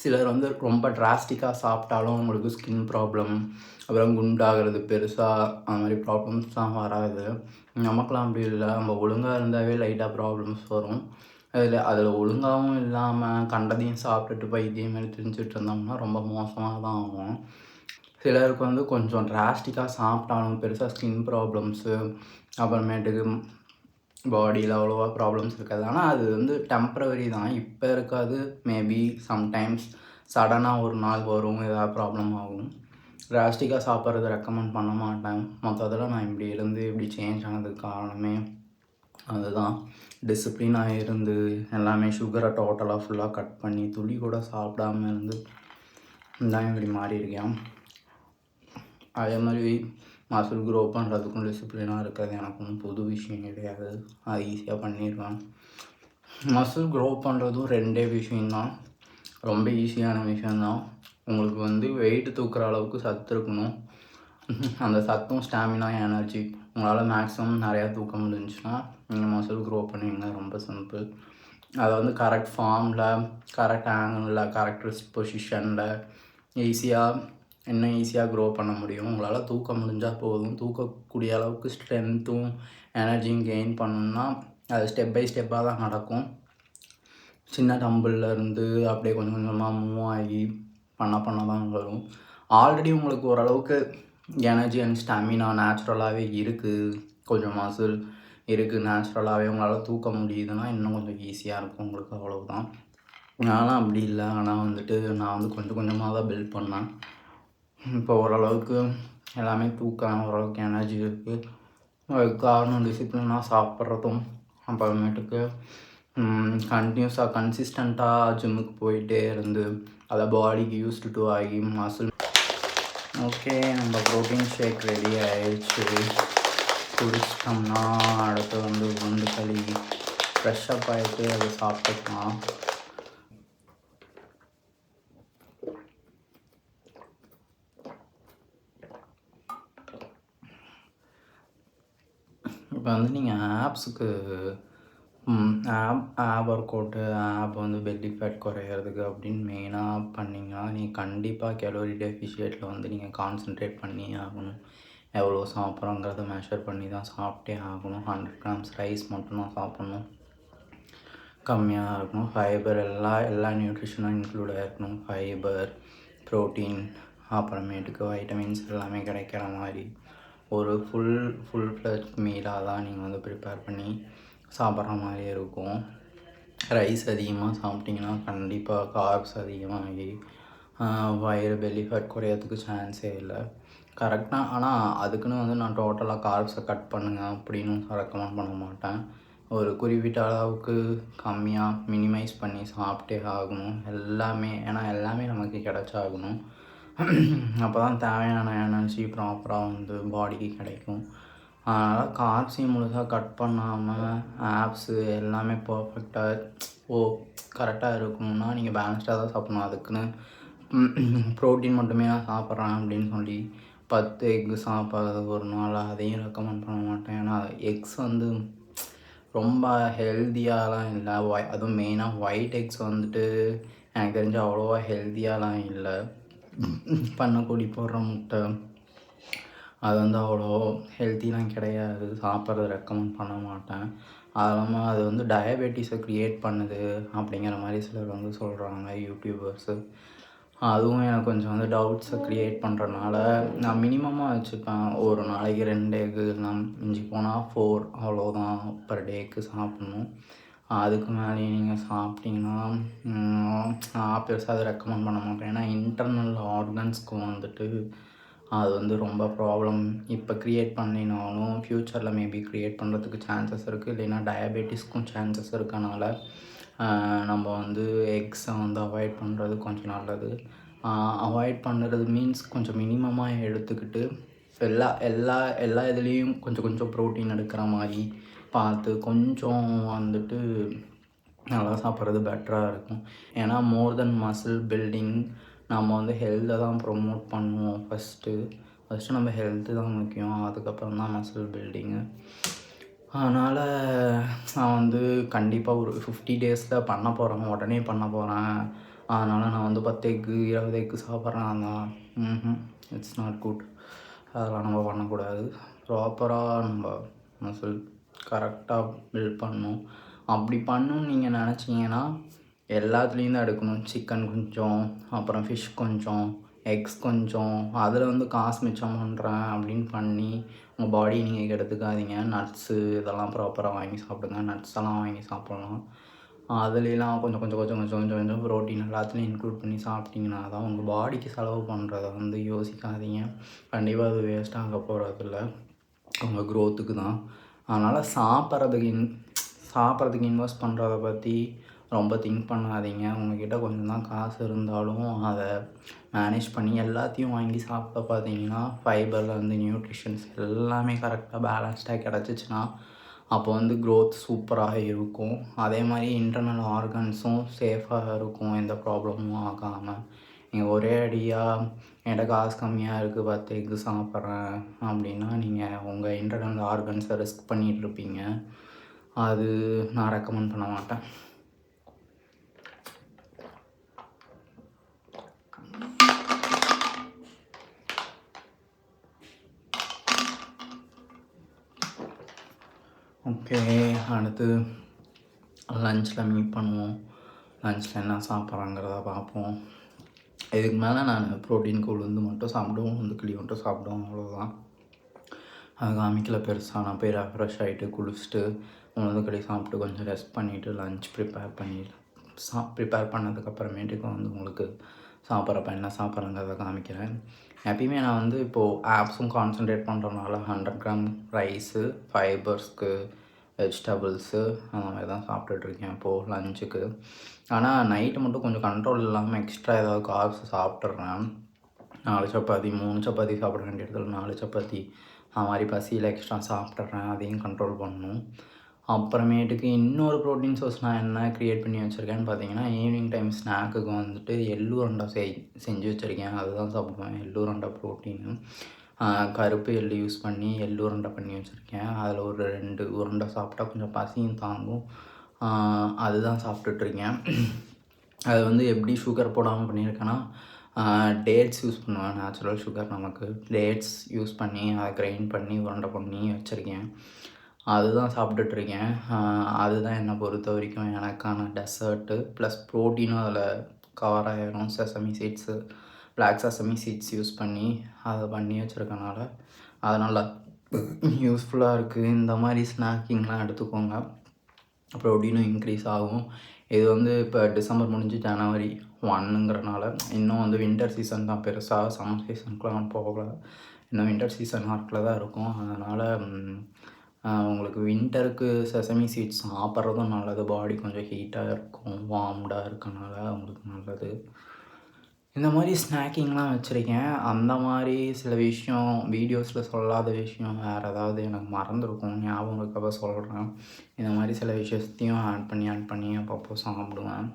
சிலர் ரொம்ப டிராஸ்டிக்காக சாப்பிட்டாலும் அவங்களுக்கு ஸ்கின் ப்ராப்ளம், அப்புறம் குண்டாகிறது பெருசாக அந்த மாதிரி ப்ராப்ளம்ஸ் தான் வராது. நமக்கெலாம் அப்படி இல்லை. நம்ம ஒழுங்காக இருந்தாவே லைட்டாக ப்ராப்ளம்ஸ் வரும். அதில் ஒழுங்காகவும் இல்லாமல் கண்டதையும் சாப்பிட்டுட்டு பைத்தியம் மாதிரி திரிஞ்சிட்டு இருந்தோம்னா ரொம்ப மோசமாக தான் ஆகும். சிலருக்கு கொஞ்சம் டிராஸ்டிக்காக சாப்பிட்டாலும் பெருசாக ஸ்கின் ப்ராப்ளம்ஸு, அப்புறமேட்டுக்கு பாடியில் அவ்வளோவா ப்ராப்ளம்ஸ் இருக்காது. ஆனால் அது டெம்ப்ரவரி தான், இப்போ இருக்காது. மேபி சம்டைம்ஸ் சடனாக ஒரு நாள் வரும், ஏதாவது ப்ராப்ளம் ஆகும். டிராஸ்டிக்காக சாப்பிட்றது ரெக்கமெண்ட் பண்ண மாட்டேன். மொத்தத்தில் நான் இப்படி சேஞ்ச் ஆனதுக்கு காரணமே அதுதான். டிசிப்ளினாக இருந்து எல்லாமே சுகரை டோட்டலாக ஃபுல்லாக கட் பண்ணி துளி கூட சாப்பிடாமல் தான் இப்படி மாறியிருக்கேன். அதே மாதிரி மசில் க்ரோ பண்ணுறதுக்கும் டிசிப்ளினாக இருக்கிறது எனக்கு ஒன்றும் புது விஷயம் கிடையாது. அது ஈஸியாக பண்ணிடுவேன். மசில் க்ரோ பண்ணுறதும் 2 விஷயந்தான், ரொம்ப ஈஸியான விஷயந்தான். உங்களுக்கு வெயிட் தூக்குற அளவுக்கு சத்து இருக்கணும். அந்த சத்தும் ஸ்டாமினா, எனர்ஜி உங்களால் மேக்ஸிமம் நிறையா தூக்க முடிஞ்சுன்னா நீங்கள் மசில் க்ரோ பண்ணுவீங்க. ரொம்ப சிம்பிள். அதை கரெக்ட் ஃபார்மில், கரெக்ட் ஆங்கிளில், கரெக்ட் ரிஸ்ட் பொசிஷனில் இன்னும் ஈஸியாக க்ரோ பண்ண முடியும். உங்களால் தூக்க முடிஞ்சால் போதும். தூக்கக்கூடிய அளவுக்கு ஸ்ட்ரென்த்தும் எனர்ஜியும் கெயின் பண்ணணுன்னா அது ஸ்டெப் பை ஸ்டெப்பாக தான் நடக்கும். சின்ன டம்பிளில் இருந்து அப்படியே கொஞ்சம் கொஞ்சமாக மூவ் ஆகி பண்ண தான் வரும். ஆல்ரெடி உங்களுக்கு ஓரளவுக்கு எனர்ஜி அண்ட் ஸ்டாமினா நேச்சுரலாகவே இருக்குது. கொஞ்சம் மசில் இருக்குது. நேச்சுரலாகவே உங்களால் தூக்க முடியுதுன்னா இன்னும் கொஞ்சம் ஈஸியாக இருக்கும் உங்களுக்கு, அவ்வளவுதான். நான்லாம் அப்படி இல்லை. ஆனால் வந்துட்டு நான் வந்து கொஞ்சம் கொஞ்சமாக தான் பில்ட் பண்ணேன். இப்போ ஓரளவுக்கு எல்லாமே தூக்கம், ஓரளவுக்கு எனர்ஜி இருக்குது. அதுக்கு காரணம் டிசிப்ளினாக சாப்பிட்றதும், அப்புறமேட்டுக்கு கண்டினியூஸாக கன்சிஸ்டண்ட்டாக ஜிம்முக்கு போயிட்டே இருந்து அதை பாடிக்கு யூஸ்டு டு ஆகி மசில். ஓகே, நம்ம ப்ரோட்டீன் ஷேக் ரெடி ஆயிடுச்சு. குடிச்சிட்டோம்னா அடுத்து வந்து உண்டு கழுவி ஃப்ரெஷ்ஷப் ஆகிட்டு அதை சாப்பிட்டுக்கலாம். இப்போ வந்து நீங்கள் ஆப்ஸுக்கு ஆப் ஒர்க் அவுட்டு, ஆப் வந்து பெல்லி ஃபேட் குறையிறதுக்கு அப்படின்னு மெயினாக பண்ணிங்கன்னா நீங்கள் கண்டிப்பாக கலோரி டெஃபிஷியேட்டில் வந்து நீங்கள் கான்சன்ட்ரேட் பண்ணி ஆகணும். எவ்வளோ சாப்பிட்றோங்கிறத மெஷர் பண்ணி தான் சாப்பிட்டே ஆகணும். 100 grams ரைஸ் மட்டும்தான் சாப்பிட்ணும். கம்மியாக இருக்கணும். ஃபைபர் எல்லா நியூட்ரிஷனும் இன்க்ளூட் ஆகிருக்கணும். ஃபைபர், ப்ரோட்டீன், அப்புறமேட்டுக்கு வைட்டமின்ஸ் எல்லாமே கிடைக்கிற மாதிரி ஒரு ஃபுல் ஃப்ளெஜ் மீலாக தான் நீங்கள் வந்து ப்ரிப்பேர் பண்ணி சாப்பிட்ற மாதிரி இருக்கும். ரைஸ் அதிகமாக சாப்பிட்டிங்கன்னா கண்டிப்பாக கார்ப்ஸ் அதிகமாகி வயிறு பெல்லி ஃபேட் குறையிறதுக்கு சான்ஸே இல்லை. கரெக்டாக. ஆனால் அதுக்குன்னு வந்து நான் டோட்டலாக கார்ப்ஸை கட் பண்ணுங்க அப்படின்னு ரெக்கமெண்ட் பண்ண மாட்டேன். ஒரு குறிப்பிட்ட அளவுக்கு கம்மியாக மினிமைஸ் பண்ணி சாப்பிட்டே ஆகணும் எல்லாமே. ஏன்னா எல்லாமே நமக்கு கிடச்சாகணும். அப்போ தான் தேவையான எனர்ஜி ப்ராப்பராக வந்து பாடிக்கு கிடைக்கும். அதனால் கார்ப்ஸையும் முழுசாக கட் பண்ணாமல் ஆப்ஸு எல்லாமே பர்ஃபெக்டாக கரெக்டாக இருக்கணும்னா நீங்கள் பேலன்ஸ்டாக தான் சாப்பிட்ணும். அதுக்குன்னு ப்ரோட்டீன் மட்டுமே நான் சாப்பிட்றேன் அப்படின்னு சொல்லி 10 எக்கு சாப்பிட்றது ஒரு நாள் அதையும் ரெக்கமெண்ட் பண்ண மாட்டேன். ஏன்னா எக்ஸ் வந்து ரொம்ப ஹெல்த்தியாலாம் இல்லை. அதுவும் மெயினாக ஒயிட் எக்ஸ் வந்துட்டு எனக்கு தெரிஞ்சு அவ்வளோவா ஹெல்த்தியாலாம் இல்லை. பண்ணக்கோழி போடுற முட்டை அது வந்து அவ்வளோ ஹெல்த்திலாம் கிடையாது. சாப்பிட்றது ரெக்கமெண்ட் பண்ண மாட்டேன். அது இல்லாமல் அது வந்து டயபெட்டிஸை க்ரியேட் பண்ணுது அப்படிங்கிற மாதிரி சிலர் வந்து சொல்கிறாங்க, யூடியூபர்ஸு. அதுவும் எனக்கு கொஞ்சம் வந்து டவுட்ஸை க்ரியேட் பண்ணுறனால நான் மினிமமாக வச்சுப்பேன். ஒரு நாளைக்கு 2 எக்கு, நான் மிஞ்சி போனால் 4 அவ்வளோதான் பர் டேக்கு சாப்பிட்ணும். அதுக்கு மேலேயே நீங்கள் சாப்பிட்டிங்கன்னா நான் பெருசாக அதை ரெக்கமெண்ட் பண்ண மாட்டேன். ஏன்னா இன்டர்னல் ஆர்கன்ஸ்க்கு வந்துட்டு அது வந்து ரொம்ப ப்ராப்ளம் இப்போ க்ரியேட் பண்ணினாலும் ஃப்யூச்சரில் மேபி க்ரியேட் பண்ணுறதுக்கு சான்சஸ் இருக்குது. இல்லைன்னா டயபெட்டிஸ்க்கும் சான்சஸ் இருக்கனால நம்ம வந்து எக்ஸை வந்து அவாய்ட் பண்ணுறது கொஞ்சம் நல்லது. அவாய்ட் பண்ணுறது மீன்ஸ் கொஞ்சம் மினிமமாக எடுத்துக்கிட்டு எல்லா எல்லா எல்லா இதுலேயும் கொஞ்சம் கொஞ்சம் ப்ரோட்டீன் எடுக்கிற மாதிரி பார்த்து கொஞ்சம் வந்துட்டு நல்லா சாப்பிட்றது பெட்டராக இருக்கும். ஏன்னா மோர் தென் மசில் பில்டிங் நம்ம வந்து ஹெல்த்தை தான் ப்ரொமோட் பண்ணுவோம். ஃபஸ்ட்டு நம்ம ஹெல்த்து தான் முக்கியம். அதுக்கப்புறம் தான் மசில் பில்டிங்கு. அதனால் நான் வந்து கண்டிப்பாக ஒரு 50 டேஸில் பண்ண போகிறேன். உடனே பண்ண போகிறேன். அதனால் நான் வந்து 10 எக்கு 20 எக்கு சாப்பிட்றேன் தான். It's not good. அதெல்லாம் நம்ம பண்ணக்கூடாது. ப்ராப்பராக நம்ம மசில் கரெக்டாக பில்ட் பண்ணணும். அப்படி பண்ணணும்னு நீங்கள் நினச்சிங்கன்னா எல்லாத்துலேயும் தான் எடுக்கணும். சிக்கன் கொஞ்சம், அப்புறம் ஃபிஷ் கொஞ்சம், எக்ஸ் கொஞ்சம், அதில் வந்து காசு மிச்சம் பண்ணுறேன் அப்படின்னு பண்ணி உங்கள் பாடி நீங்கள் கெடுத்துக்காதீங்க. நட்ஸு இதெல்லாம் ப்ராப்பராக வாங்கி சாப்பிடுங்க. நட்ஸ் எல்லாம் வாங்கி சாப்பிட்லாம். அதுலாம் கொஞ்சம் கொஞ்சம் கொஞ்சம் கொஞ்சம் கொஞ்சம் கொஞ்சம் ப்ரோட்டீன் எல்லாத்துலேயும் இன்க்ளூட் பண்ணி சாப்பிட்டிங்கன்னா தான் உங்கள் பாடிக்கு செலவு பண்ணுறத வந்து யோசிக்காதீங்க. கண்டிப்பாக அது வேஸ்ட்டாக போகிறதில்ல, உங்கள் க்ரோத்துக்கு தான். அதனால் சாப்பிட்றதுக்கு இன்வெஸ்ட் பண்ணுறத பற்றி ரொம்ப திங்க் பண்ணாதீங்க. உங்கள்கிட்ட கொஞ்சம் தான் காசு இருந்தாலும் அதை மேனேஜ் பண்ணி எல்லாத்தையும் வாங்கி சாப்பிட பார்த்தீங்கன்னா ஃபைபர்லேருந்து நியூட்ரிஷன்ஸ் எல்லாமே கரெக்டாக பேலன்ஸ்டாக கிடச்சிச்சின்னா அப்போ வந்து க்ரோத் சூப்பராக இருக்கும். அதே மாதிரி இன்டர்னல் ஆர்கன்ஸும் சேஃபாக இருக்கும், எந்த ப்ராப்ளமும் ஆகாமல். நீங்கள் ஒரே அடியாக என்கிட்ட காசு கம்மியாக இருக்குது 10 எக்கு சாப்பிட்றேன் அப்படின்னா நீங்கள் உங்கள் இன்டர்னல் ஆர்கன்ஸை ரிஸ்க் பண்ணிகிட்ருப்பீங்க. அது நான் ரெக்கமெண்ட் பண்ண மாட்டேன். ஓகே, அடுத்து லஞ்சில் மீட் பண்ணுவோம். லஞ்சில் என்ன சாப்பிட்றாங்கிறத பார்ப்போம். இதுக்கு மேலே நான் ப்ரோட்டீனுக்கு உளுந்து மட்டும் சாப்பிடுவோம், உளுந்து கிளி மட்டும் சாப்பிடுவோம், அவ்வளோதான். அது காமிக்கல பெருசாக. நான் போய் ரெஃப்ரெஷ் ஆகிட்டு குளிச்சுட்டு உணவு கடை சாப்பிட்டு கொஞ்சம் ரெஸ்ட் பண்ணிவிட்டு லன்ச் ப்ரிப்பேர் பண்ணதுக்கப்புறமேட்டுக்கு வந்து உங்களுக்கு சாப்பிட்றப்ப என்ன சாப்பிட்றேங்கிறத காமிக்கிறேன். எப்பயுமே நான் வந்து இப்போது ஆப்ஸும் கான்சன்ட்ரேட் பண்ணுறதுனால 100 கிராம் ரைஸு, ஃபைபர்ஸ்க்கு வெஜிடபிள்ஸு அந்த மாதிரி தான் சாப்பிட்டுட்ருக்கேன் இப்போது லஞ்சுக்கு. ஆனால் நைட்டு மட்டும் கொஞ்சம் கண்ட்ரோல் இல்லாமல் எக்ஸ்ட்ரா ஏதாவது கார்ப்ஸ் சாப்பிட்றேன். 4 சப்பாத்தி 3 சப்பாத்தி சாப்பிட வேண்டிய இடத்துல 4 சப்பாத்தி அது மாதிரி பசியில் எக்ஸ்ட்ரா சாப்பிட்றேன். அதையும் கண்ட்ரோல் பண்ணணும். அப்புறமேட்டுக்கு இன்னொரு ப்ரோட்டீன் சோர்ஸ் நான் என்ன க்ரியேட் பண்ணி வச்சுருக்கேன்னு பார்த்தீங்கன்னா, ஈவினிங் டைம் ஸ்நாக்குக்கு வந்துட்டு எள்ளு உருண்டை செஞ்சு வச்சுருக்கேன். அதுதான் சாப்பிடுவேன். எள்ளு உருண்டை ப்ரோட்டீனு. கருப்பு எள்ளு யூஸ் பண்ணி எள்ளு உருண்டை பண்ணி வச்சுருக்கேன். அதில் ஒரு 2 உருண்டை சாப்பிட்டா கொஞ்சம் பசியும் தாங்கும். அதுதான் சாப்பிட்டுட்ருக்கேன். அது வந்து எப்படி சுகர் போடாமல் பண்ணியிருக்கேன்னா, டேட்ஸ் யூஸ் பண்ணுவேன். நேச்சுரல் சுகர் நமக்கு டேட்ஸ் யூஸ் பண்ணி அதை கிரைண்ட் பண்ணி உருண்டை பண்ணி வச்சுருக்கேன். அதுதான் சாப்பிட்டுட்ருக்கேன். அதுதான் என்னை பொறுத்த வரைக்கும் எனக்கான டெசர்ட்டு. ப்ளஸ் ப்ரோட்டீனும் அதில் கவர் ஆகிரும். Sesame seeds, black sesame seeds use பண்ணி அதை பண்ணி வச்சுருக்கனால அது நல்லா யூஸ்ஃபுல்லாக இருக்குது. இந்த மாதிரி ஸ்நாக்கிங்லாம் எடுத்துக்கோங்க. ப்ரோட்டீனும் இன்க்ரீஸ் ஆகும். இது வந்து இப்போ டிசம்பர் முடிஞ்சு ஜனவரி 1ங்கிறனால இன்னும் வந்து வின்டர் சீசன் தான். பெருசாக சம்மர் சீசனுக்குலாம் போகல. இன்னும் வின்டர் சீசன் நாட்களில் தான் இருக்கும். அதனால் உங்களுக்கு வின்டருக்கு செசமி சீட்ஸ் சாப்பிட்றதும் நல்லது. பாடி கொஞ்சம் ஹீட்டாக இருக்கும், வார்ம்டாக இருக்கனால உங்களுக்கு நல்லது. இந்த மாதிரி ஸ்நாக்கிங்லாம் வச்சுருக்கேன். அந்த மாதிரி சில விஷயம் வீடியோஸில் சொல்லாத விஷயம் வேறு ஏதாவது எனக்கு மறந்துருக்கும், ஞாபகம் இருக்கப்போ சொல்கிறேன். இந்த மாதிரி சில விஷயத்தையும் ஆட் பண்ணி அப்பப்போ சாப்பிடுவேன்.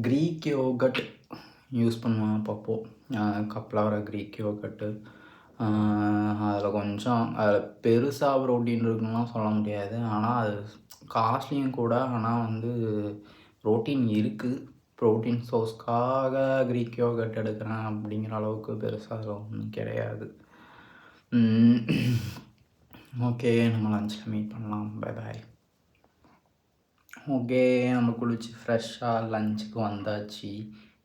க்ரீக் யோகட் யூஸ் பண்ணுவேன் அப்பப்போ. கப்பில் வர க்ரீக் யோகட்டு. அதில் கொஞ்சம் அதில் பெருசாக ப்ரோட்டீன் இருக்குன்னுலாம் சொல்ல முடியாது. ஆனால் அது காஸ்ட்லியும் கூட. ஆனால் வந்து ப்ரோட்டீன் இருக்குது. ப்ரோட்டீன் சோர்ஸ்க்காக க்ரீக் யோகட் எடுக்கிறேன் அப்படிங்கிற அளவுக்கு பெருசாக அதில் ஒன்றும் கிடையாது. ஓகே, நம்ம லஞ்சில் மீட் பண்ணலாம். Bye bye. ஓகே, நம்ம குளிச்சு ஃப்ரெஷ்ஷாக லஞ்சுக்கு வந்தாச்சு.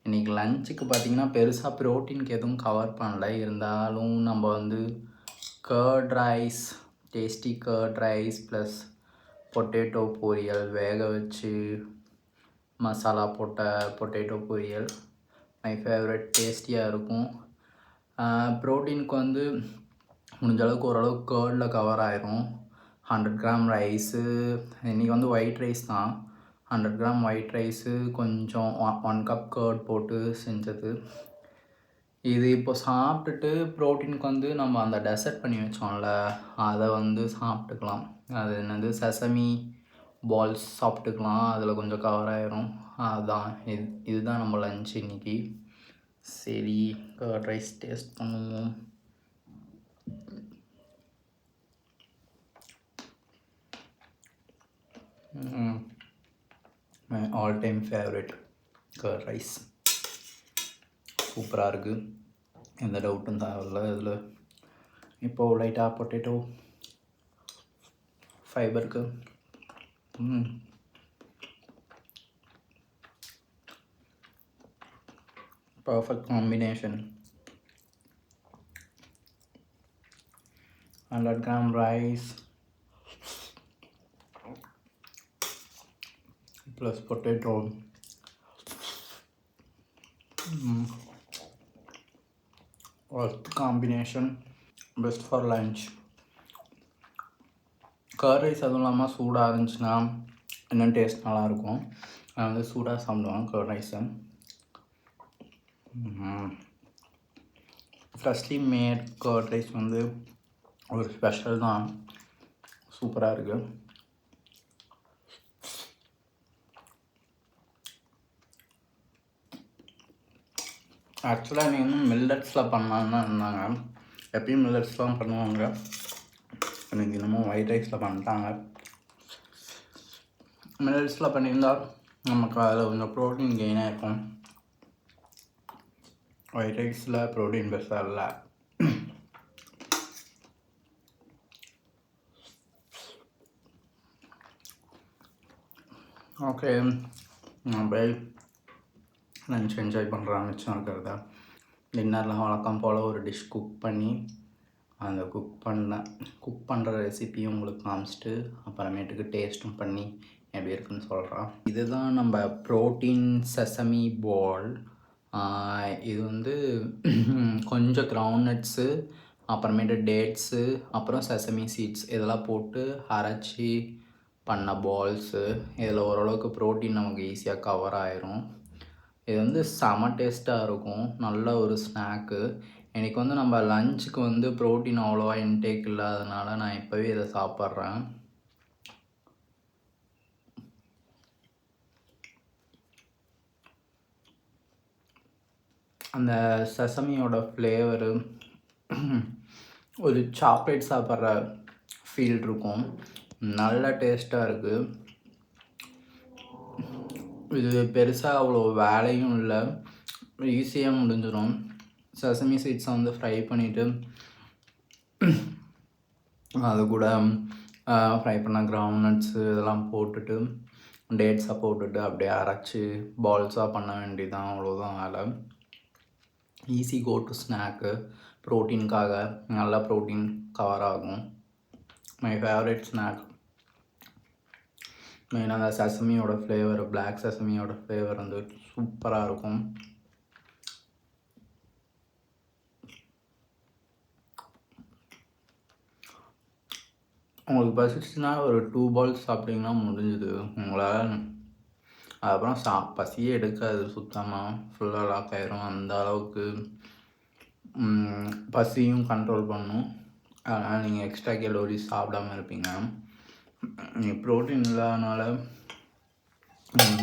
இன்றைக்கி லஞ்சுக்கு பார்த்திங்கன்னா பெருசாக ப்ரோட்டீனுக்கு எதுவும் கவர் பண்ணல. இருந்தாலும் நம்ம வந்து curd rice, tasty curd rice plus potato பொரியல், வேக வச்சு மசாலா போட்ட பொட்டேட்டோ பொரியல் மை ஃபேவரட். டேஸ்டியாக இருக்கும். ப்ரோட்டீனுக்கு வந்து முடிஞ்ச அளவுக்கு ஓரளவுக்கு கர்டில் கவர் ஆயிரும். 100 கிராம் ரைஸு, இன்றைக்கி வந்து ஒயிட் ரைஸ் தான். 100 கிராம் ஒயிட் ரைஸு, கொஞ்சம் 1 கப் கர்ட் போட்டு செஞ்சது. இது இப்போ சாப்பிட்டுட்டு ப்ரோட்டீனுக்கு வந்து நம்ம அந்த டெசர்ட் பண்ணி வச்சோம்ல, அதை வந்து சாப்பிட்டுக்கலாம். அது என்னது செசமி பால்ஸ் சாப்பிட்டுக்கலாம். அதில் கொஞ்சம் கவர் ஆயிரும். அதுதான் இதுதான் நம்ம லஞ்ச் இன்றைக்கி. சரி, கர்ட் ரைஸ் டேஸ்ட் பண்ணுவோம். My all time favourite curd rice. சூப்பராக இருக்குது, எந்த டவுட்டும் தேவையில்ல. இதில் இப்போது லைட்டாக பொட்டேட்டோ ஃபைபருக்கு perfect combination. 100 gram rice plus potato. Worth combination, best for lunch. Curd rice அதுவும் இல்லாமல் சூடாக இருந்துச்சுன்னா இன்னும் டேஸ்ட் நல்லாயிருக்கும். நான் வந்து சூடாக சாப்பிடுவேன் கர்ட் ரைஸை. ஃப்ரெஷ்லி மேட் கர்ட் ரைஸ் வந்து ஒரு ஸ்பெஷல் தான். சூப்பராக இருக்குது. ஆக்சுவலாக நீங்கள் மில்லட்ஸில் பண்ணலான்னு தான் இருந்தாங்க. எப்பயும் மில்லட்ஸ்லாம் பண்ணுவாங்க. எனக்கு இன்னமும் ஒயிட் ரைஸில் பண்ணிட்டாங்க. மில்லட்ஸில் பண்ணியிருந்தால் நமக்கு அதில் கொஞ்சம் ப்ரோட்டீன் கெயினாக இருக்கும். ஒயிட் ரைஸில் ப்ரோட்டீன் பெருசாக இல்லை. ஓகே, நான் போய் லன்ச் என்ஜாய் பண்ணுறேன். மிச்சம் இருக்கிறதா டின்னரில் வழக்கம் போல் ஒரு டிஷ் குக் பண்ணி அந்த குக் பண்ணுற ரெசிபியும் உங்களுக்கு காமிச்சிட்டு அப்புறமேட்டுக்கு டேஸ்ட்டும் பண்ணி எப்படி இருக்குன்னு சொல்கிறேன். இதுதான் நம்ம ப்ரோட்டீன் செசமி பால். இது வந்து கொஞ்சம் கிரவுண்ட்நட்ஸு, அப்புறமேட்டு டேட்ஸு, அப்புறம் செசமி சீட்ஸ் இதெல்லாம் போட்டு அரைச்சி பண்ண பால்ஸு. இதில் ஓரளவுக்கு ப்ரோட்டீன் நமக்கு ஈஸியாக கவர் ஆயிரும். இது வந்து செம டேஸ்ட்டாக இருக்கும். நல்ல ஒரு ஸ்நாக்கு. இன்றைக்கி வந்து நம்ம லஞ்சுக்கு வந்து ப்ரோட்டீன் அவ்வளோவா இன்டேக் இல்லாதனால நான் இப்போவே இதை சாப்பிட்றேன். அந்த செசமியோட ஃப்ளேவரு ஒரு சாக்லேட் சாப்பிட்ற ஃபீல் இருக்கும். நல்ல டேஸ்ட்டாக இருக்குது. இது பெருசாக அவ்வளோ வேலையும் இல்லை, ஈஸியாக முடிஞ்சிடும். செசமி சீட்ஸை வந்து ஃப்ரை பண்ணிவிட்டு அது கூட ஃப்ரை பண்ண கிரவுண்ட்நட்ஸு இதெல்லாம் போட்டுட்டு டேட்ஸை போட்டுட்டு அப்படியே அரைச்சி பால்ஸாக பண்ண வேண்டியதான். அவ்வளோதான் வேலை. Easy go to snack. ப்ரோட்டீனுக்காக நல்ல ப்ரோட்டீன் கவர் ஆகும். My favourite snack. மெயினாக அந்த செசமியோட ஃப்ளேவர், பிளாக் செசமியோட ஃப்ளேவர் வந்து சூப்பராக இருக்கும். உங்களுக்கு பசிச்சுன்னா ஒரு 2 பால்ஸ் சாப்பிட்டிங்கன்னா முடிஞ்சுது. உங்களால் அதுக்கப்புறம் பசியே எடுக்காது சுத்தமாக. ஃபுல்லாக லாக் ஆயிரும். அந்த அளவுக்கு பசியும் கண்ட்ரோல் பண்ணும். அதனால் நீங்கள் எக்ஸ்ட்ரா கலோரிஸ் சாப்பிடாமல் இருப்பீங்க. நீங்கள் ப்ரோட்டீன் இல்லாதனால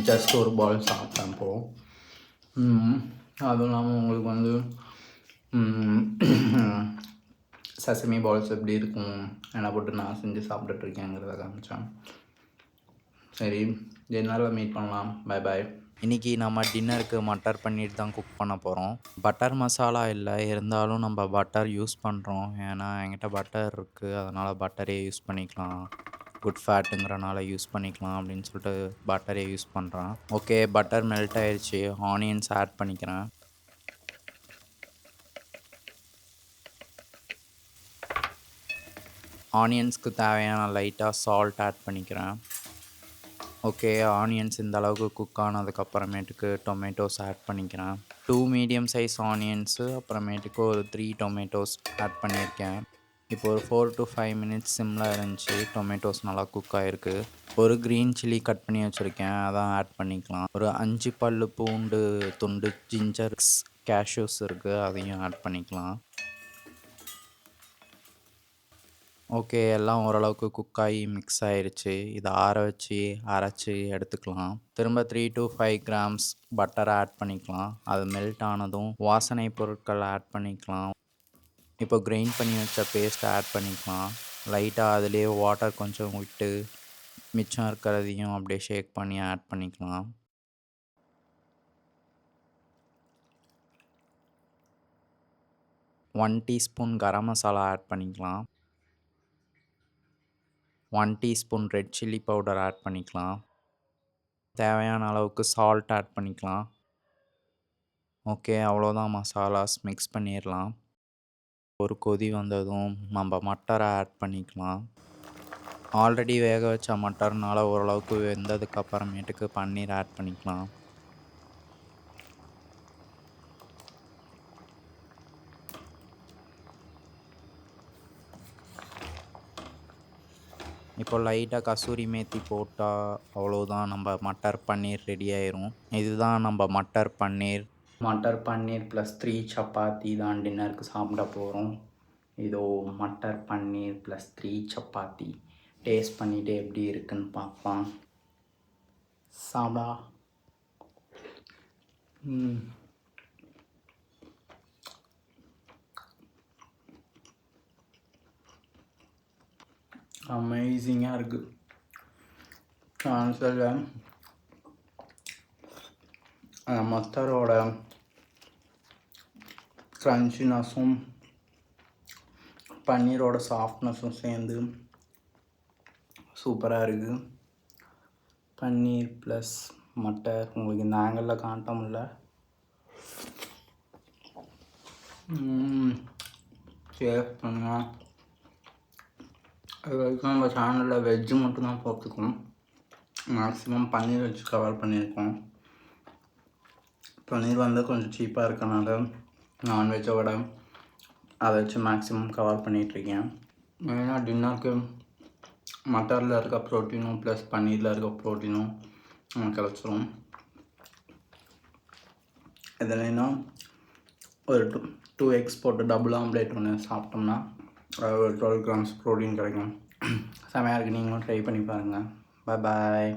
ஜஸ்ட் ஒரு பால் சாப்பிட்டேன் இப்போது. அதுவும் இல்லாமல் உங்களுக்கு வந்து செசமி பால்ஸ் எப்படி இருக்கும், என்ன போட்டு நான் செஞ்சு சாப்பிட்டுட்ருக்கேங்கிறத காமிச்சேன். சரி, டின்னரில் மீட் பண்ணலாம். Bye bye. இன்றைக்கி நம்ம டின்னருக்கு மட்டர் பன்னீர் தான் குக் பண்ண போகிறோம். பட்டர் மசாலா இல்லை, இருந்தாலும் நம்ம பட்டர் யூஸ் பண்ணுறோம். ஏன்னா என்கிட்ட பட்டர் இருக்குது, அதனால் பட்டரே யூஸ் பண்ணிக்கலாம். குட் ஃபேட்டுங்கிறனால யூஸ் பண்ணிக்கலாம் அப்படின்னு சொல்லிட்டு பட்டரே யூஸ் பண்ணுறேன். ஓகே, பட்டர் மெல்ட் ஆயிடுச்சு. ஆனியன்ஸ் ஆட் பண்ணிக்கிறேன். ஆனியன்ஸ்க்கு தேவையான லைட்டாக சால்ட் ஆட் பண்ணிக்கிறேன். ஓகே, ஆனியன்ஸ் இந்த அளவுக்கு குக் ஆனதுக்கப்புறமேட்டுக்கு டொமேட்டோஸ் ஆட் பண்ணிக்கிறேன். 2 மீடியம் சைஸ் ஆனியன்ஸு, அப்புறமேட்டுக்கு ஒரு 3 டொமேட்டோஸ் ஆட் பண்ணியிருக்கேன். இப்போ ஒரு 4 to 5 மினிட்ஸ் சிம்மில் இருந்துச்சு. டொமேட்டோஸ் நல்லா குக் ஆகிருக்கு. ஒரு க்ரீன் சில்லி கட் பண்ணி வச்சுருக்கேன், அதான் ஆட் பண்ணிக்கலாம். ஒரு 5 பல்லு பூண்டு துண்டு, ஜிஞ்சர்ஸ், கேஷ்யூஸ் இருக்குது, அதையும் ஆட் பண்ணிக்கலாம். ஓகே, எல்லாம் ஓரளவுக்கு குக் ஆகி மிக்ஸ் ஆகிருச்சு. இதை ஆற வச்சு அரைச்சி எடுத்துக்கலாம். திரும்ப 3 to 5 கிராம்ஸ் பட்டரை ஆட் பண்ணிக்கலாம். அது மெல்ட் ஆனதும் வாசனை பொருட்கள் ஆட் பண்ணிக்கலாம். இப்போ கிரைண்ட் பண்ணி வச்ச பேஸ்ட்டை ஆட் பண்ணிக்கலாம். லைட்டாக அதுலேயே வாட்டர் கொஞ்சம் விட்டு மிச்சம் இருக்கிறதையும் அப்படியே ஷேக் பண்ணி ஆட் பண்ணிக்கலாம். One teaspoon garam masala add பண்ணிக்கலாம். 1 teaspoon red chilli powder add பண்ணிக்கலாம். தேவையான அளவுக்கு சால்ட் ஆட் பண்ணிக்கலாம். ஓகே, அவ்வளோதான். மசாலாஸ் மிக்ஸ் பண்ணிடலாம். ஒரு கொதி வந்ததும் நம்ம மட்டரை ஆட் பண்ணிக்கலாம். ஆல்ரெடி வேக வச்ச மட்டர்னால ஓரளவுக்கு வெந்ததுக்கு அப்புறமேட்டுக்கு பன்னீர் ஆட் பண்ணிக்கலாம். இப்போ லைட்டாக கசூரி மேத்தி போட்டால் அவ்வளோதான், நம்ம மட்டர் பன்னீர் ரெடி ஆயிரும். இதுதான் நம்ம மட்டர் பன்னீர். மட்டர் பன்னீர் ப்ளஸ் 3 சப்பாத்தி தான் டின்னருக்கு சாப்பிட போகிறோம். இதோ மட்டர் பன்னீர் ப்ளஸ் 3 சப்பாத்தி. டேஸ்ட் பண்ணிவிட்டு எப்படி இருக்குன்னு பார்க்கலாம். சாப்பிடா. அமேசிங்காக இருக்குது. ஆன்சரில் மட்டரோட க்ரன்ச்சினஸும் பன்னீரோட சாஃப்ட்னஸும் சேர்ந்து சூப்பராக இருக்குது. பன்னீர் ப்ளஸ் மட்டர் உங்களுக்கு இந்த ஆங்கிளில் காட்ட முடியல. ஷேர் பண்ணுங்கள். அது வரைக்கும் நம்ம சேனலில் வெஜ்ஜு மட்டும்தான் போட்டுருக்கோம். மேக்ஸிமம் பன்னீர் வச்சு கவர் பண்ணியிருக்கோம். பன்னீர் வந்து கொஞ்சம் சீப்பாக இருக்கனால நான்வெஜ்ஜை விட அதை வச்சு மேக்ஸிமம் கவர் பண்ணிகிட்ருக்கேன். மெயினாக டின்னருக்கு மட்டரில் இருக்க ப்ரோட்டீனும் ப்ளஸ் பன்னீரில் இருக்க ப்ரோட்டீனும் கிடச்சிரும். இதுலனா ஒரு 2 எக்ஸ் போட்டு டபுள் ஆம்லேட் ஒன்று சாப்பிட்டோம்னா ஒரு 12 கிராம்ஸ் ப்ரோட்டீன் கிடைக்கும். செமையாக இருக்குது. நீங்களும் ட்ரை பண்ணி பாருங்கள். பாய்.